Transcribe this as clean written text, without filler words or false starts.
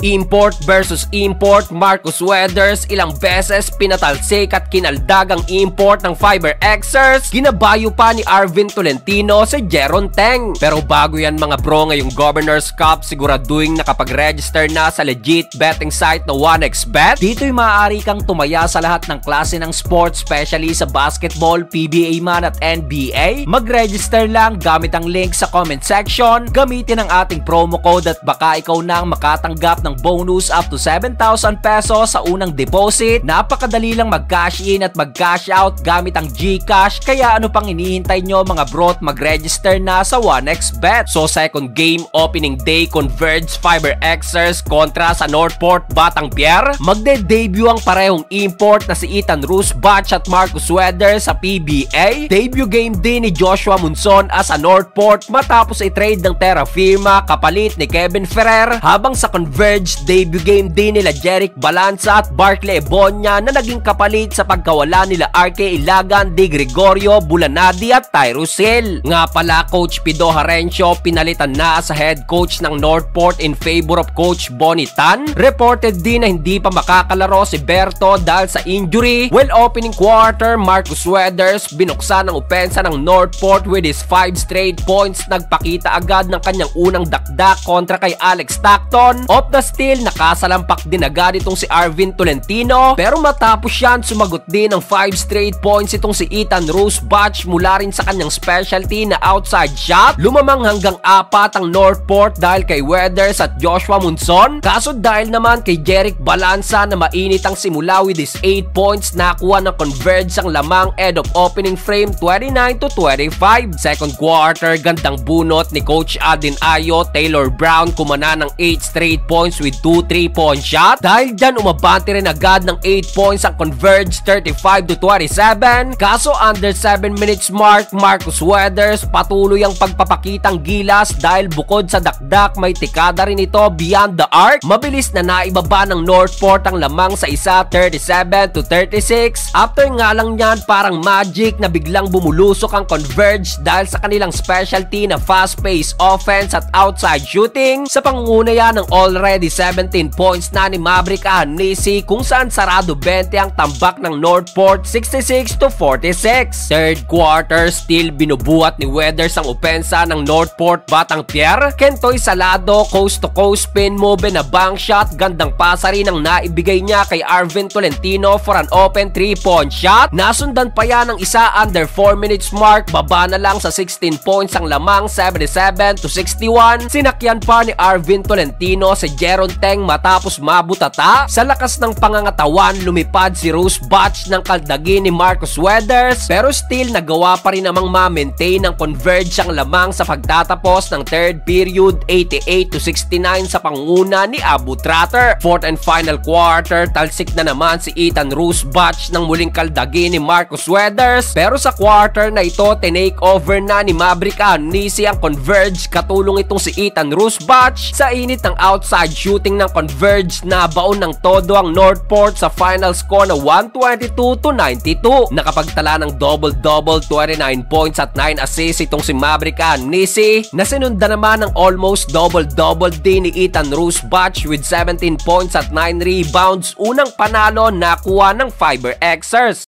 Import versus import, Marcus Weathers ilang beses pinatalsik at kinaldag ang import ng Fiber Xers. Ginabayo pa ni Arvin Tolentino si Jeron Teng. Pero bago yan mga bro, ngayong Governor's Cup siguraduhin nakapag-register na sa legit betting site na 1xBet. Dito'y maaari kang tumaya sa lahat ng klase ng sports, especially sa basketball, PBA man at NBA. Mag-register lang gamit ang link sa comment section. Gamitin ang ating promo code at baka ikaw nang makatanggap ng bonus up to 7,000 pesos sa unang deposit. Napakadali lang mag-cash in at mag-cash out gamit ang GCash, kaya ano pang hinihintay nyo mga bro, mag-register na sa 1xBet. So second game, opening day, Converge Fiber Xers kontra sa Northport Batang-Pierre. Magde-debut ang parehong import na si Ethan Rusbach at Marcus Weathers sa PBA. Debut game din ni Joshua Munson as sa Northport matapos i-trade ng Terra Firma kapalit ni Kevin Ferrer, habang sa Converge debut game din nila Jeric Balanza at Barkley Ebonia na naging kapalit sa pagkawala nila RK Ilagan, Di Gregorio, Bulanadi at Tyrus Hill. Nga pala, Coach Pido Harencio pinalitan na sa head coach ng Northport in favor of Coach Bonnie Tan. Reported din na hindi pa makakalaro si Berto dahil sa injury. Well, opening quarter, Marcus Weathers binuksan ang opensa ng Northport with his 5 straight points. Nagpakita agad ng kanyang unang dakdak kontra kay Alex Stockton. Off the steal, nakasalampak din agad itong si Arvin Tolentino, pero matapos yan, sumagot din ng 5 straight points itong si Ethan Rusbach mula rin sa kanyang specialty na outside shot. Lumamang hanggang 4 ang Northport dahil kay Weathers at Joshua Munson. Kaso dahil naman kay Jeric Balanza na mainit ang simula with his 8 points, nakuha ng Converge ang lamang end of opening frame 29-25. Second quarter, gandang bunot ni Coach Adin Ayo, Taylor Brown kumana ng 8 straight points with 2 3-point shot. Dahil dyan umabante rin agad ng 8 points ang Converge 35-27. Kaso under 7 minutes mark, Marcus Weathers patuloy ang pagpapakitang gilas dahil bukod sa dakdak may tikada rin ito beyond the arc. Mabilis na naibaba ng Northport ang lamang sa isa 37-36. After nga lang yan, parang magic na biglang bumulusok ang Converge dahil sa kanilang specialty na fast-paced offense at outside shooting. Sa pangunguna yan ng already 17 points na ni Maverick Ahanisi, kung saan sarado 20 ang tambak ng Northport 66-46. Third quarter, still binubuhat ni Weathers ang opensa ng Northport Batang-Pierre. Kentoy Salado, coast to coast spin move na bank shot, gandang pasa rin ang naibigay niya kay Arvin Tolentino for an open 3-point shot. Nasundan pa yan ng isa under 4 minutes mark, baba na lang sa 16 points ang lamang 77-61. Sinakyan pa ni Arvin Tolentino si Jeron Teng matapos mabutata. Sa lakas ng pangangatawan, lumipad si Rusbach ng kaldagin ni Marcus Weathers, pero still nagawa pa rin namang ma-maintain ng Converge ang lamang sa pagtatapos ng third period 88-69 sa panguna ni Abu Tratter. Fourth and final quarter, talsik na naman si Ethan Rusbach ng muling kaldagin ni Marcus Weathers, pero sa quarter na ito, tinake over na ni Maverick Ahanisi ang Converge, katulong itong si Ethan Rusbach. Sa init ng outside shooting ng Converge, na baon ng todo ang Northport sa final score na 122-92. Nakapagtala ng double-double, 29 points at 9 assists itong si Maverick Ahanisi, na sinunda naman ng almost double-double din ni Ethan Rusbach with 17 points at 9 rebounds. Unang panalo nakuha ng Fiber Xers.